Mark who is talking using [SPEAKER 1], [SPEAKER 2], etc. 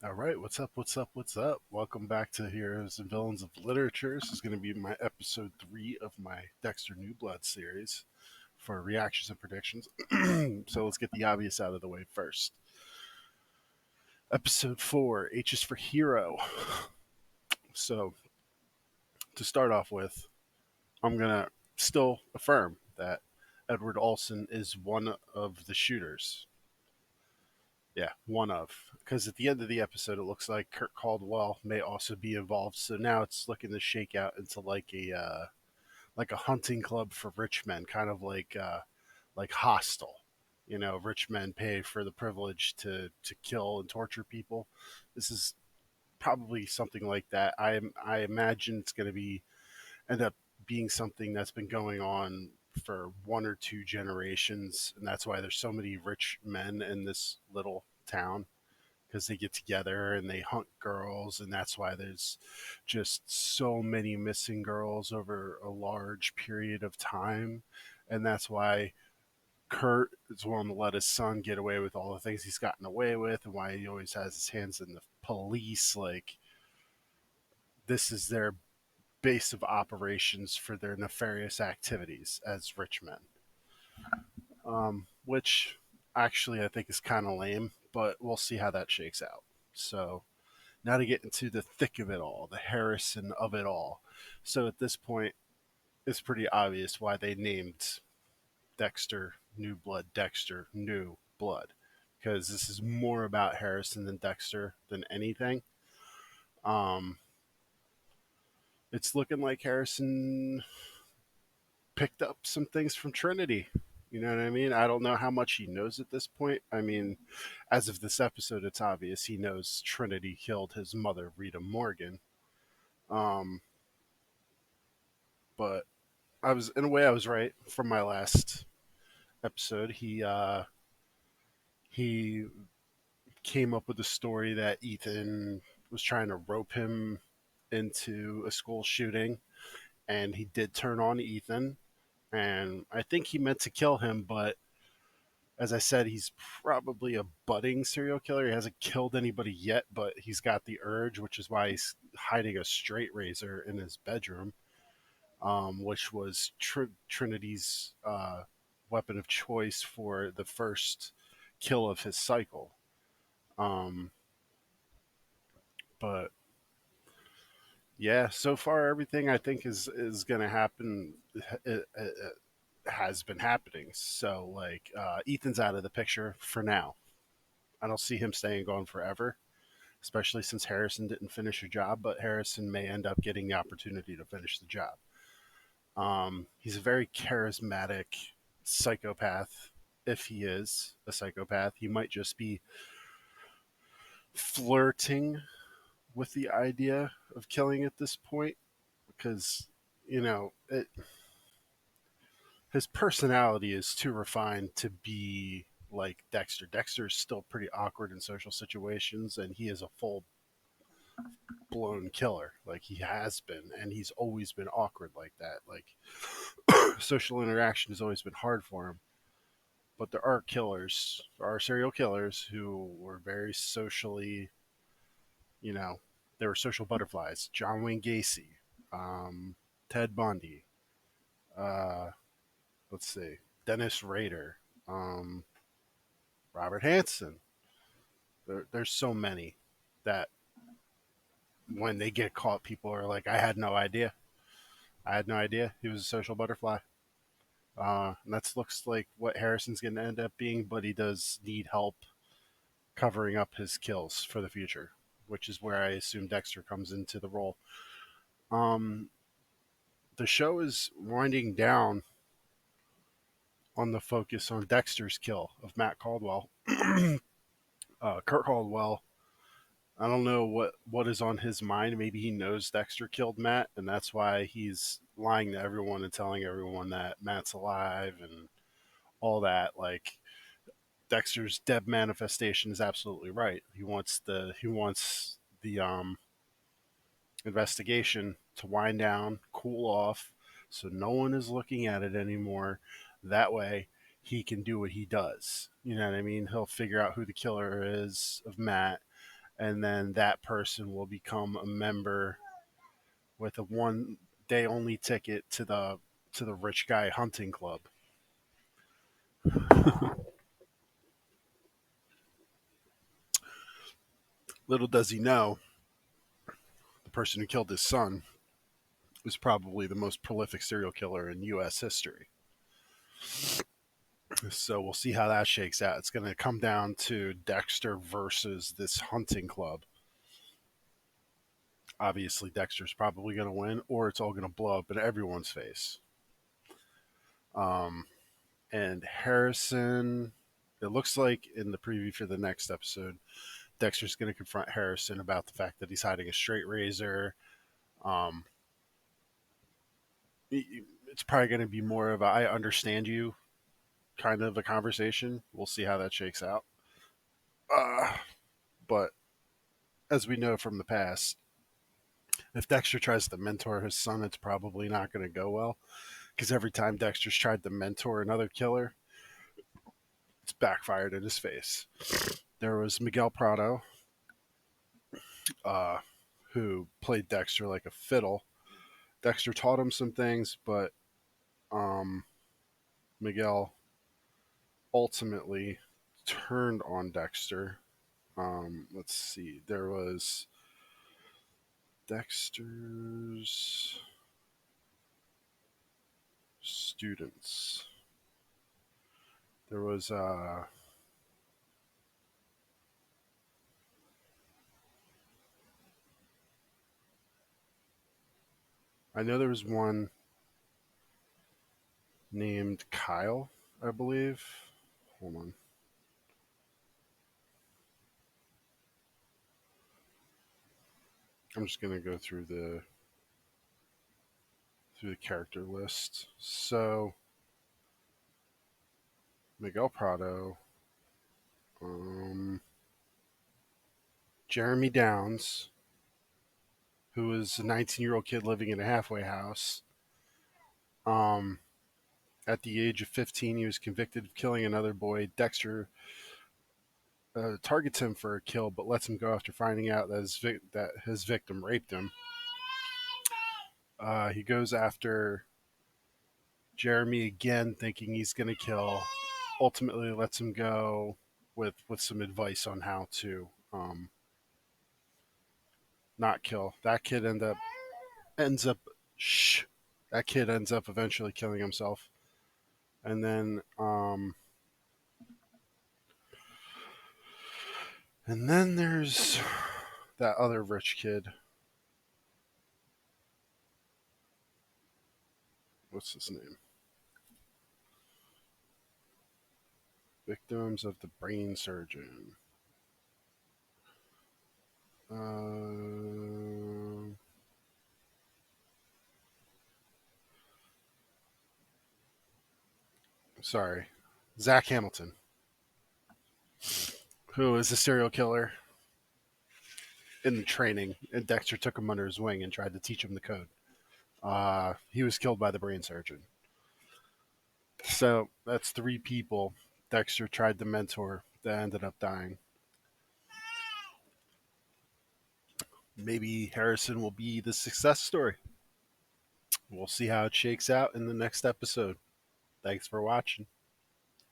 [SPEAKER 1] All right, what's up? What's up? What's up? Welcome back to Heroes and Villains of Literature. This is going to be my episode 3 of my Dexter New Blood series for reactions and predictions. So let's get the obvious out of the way first. Episode 4, H is for Hero. So to start off with, I'm going to still affirm that Edward Olson is one of the shooters. Yeah, one of. Because at the end of the episode, it looks like Kurt Caldwell may also be involved. So now it's looking to shake out into like a hunting club for rich men, kind of like Hostel. You know, rich men pay for the privilege to kill and torture people. This is probably something like that. I imagine it's going to be end up being something that's been going on for one or two generations, and that's why there's so many rich men in this little town because they get together and they hunt girls, and that's why there's just so many missing girls over a large period of time, and that's why Kurt is willing to let his son get away with all the things he's gotten away with, and why he always has his hands in the police. Like, this is their base of operations for their nefarious activities as rich men. Which actually I think is kind of lame, but we'll see how that shakes out. So now to get into the thick of it all, the Harrison of it all. So at this point, it's pretty obvious why they named Dexter New Blood Dexter New Blood, because this is more about Harrison than Dexter than anything. Um, it's looking like Harrison picked up some things from Trinity. You know what I mean? I don't know how much he knows at this point. I mean, as of this episode, it's obvious he knows Trinity killed his mother, Rita Morgan. Um, but I was, in a way, I was right from my last episode. He came up with a story that Ethan was trying to rope him into a school shooting, and he did turn on Ethan. And I think he meant to kill him, but as I said, he's probably a budding serial killer. He hasn't killed anybody yet, but he's got the urge, which is why he's hiding a straight razor in his bedroom, which was Trinity's weapon of choice for the first kill of his cycle. Um, but yeah, so far everything I think is going to happen. It has been happening. So like Ethan's out of the picture for now. I don't see him staying gone forever, especially since Harrison didn't finish a job, but Harrison may end up getting the opportunity to finish the job. He's a very charismatic psychopath. If he is a psychopath, he might just be flirting with the idea of killing at this point because, you know, his personality is too refined to be like Dexter. Dexter is still pretty awkward in social situations, and he is a full blown killer. Like he has been, and he's always been awkward like that. Like social interaction has always been hard for him. But there are killers, there are serial killers who were very socially, you know, they were social butterflies. John Wayne Gacy, um, Ted Bundy, uh, let's see, Dennis Rader, um, Robert Hansen. There's so many that when they get caught, people are like, I had no idea. I had no idea he was a social butterfly. And that looks like what Harrison's going to end up being, but he does need help covering up his kills for the future, which is where I assume Dexter comes into the role. Um, the show is winding down on the focus on Dexter's kill of Matt Caldwell. Kurt Caldwell, I don't know what is on his mind. Maybe he knows Dexter killed Matt, and that's why he's lying to everyone and telling everyone that Matt's alive and all that. Like Dexter's dead manifestation is absolutely right. He wants the investigation to wind down, cool off, so no one is looking at it anymore. That way, he can do what he does. You know what I mean? He'll figure out who the killer is of Matt, and then that person will become a member with a 1 day only ticket to the rich guy hunting club. Little does he know, the person who killed his son was probably the most prolific serial killer in U.S. history. So we'll see how that shakes out. It's going to come down to Dexter versus this hunting club. Obviously, Dexter's probably going to win, or it's all going to blow up in everyone's face. Um, and Harrison, it looks like in the preview for the next episode, Dexter's going to confront Harrison about the fact that he's hiding a straight razor. Um, it's probably going to be more of a "I understand you" kind of a conversation. We'll see how that shakes out. But as we know from the past, if Dexter tries to mentor his son, it's probably not going to go well because every time Dexter's tried to mentor another killer, it's backfired in his face. There was Miguel Prado, uh, who played Dexter like a fiddle. Dexter taught him some things, but um, Miguel ultimately turned on Dexter. Let's see. There was Dexter's students. There was I know there was one named Kyle, I believe. Hold on. I'm just gonna go through the character list. So Miguel Prado, um, Jeremy Downs, who was a 19-year-old kid living in a halfway house. Um, at the age of 15, he was convicted of killing another boy. Dexter targets him for a kill, but lets him go after finding out that his victim raped him. He goes after Jeremy again, thinking he's going to kill. Ultimately, lets him go with some advice on how to not kill. Ends up shh. That kid ends up eventually killing himself, and then there's that other rich kid. What's his name? Victims of the brain surgeon. Uh, sorry, Zach Hamilton, who is a serial killer in the training, and Dexter took him under his wing and tried to teach him the code. He was killed by the brain surgeon. So that's 3 people Dexter tried to mentor that ended up dying. Maybe Harrison will be the success story. We'll see how it shakes out in the next episode. Thanks for watching.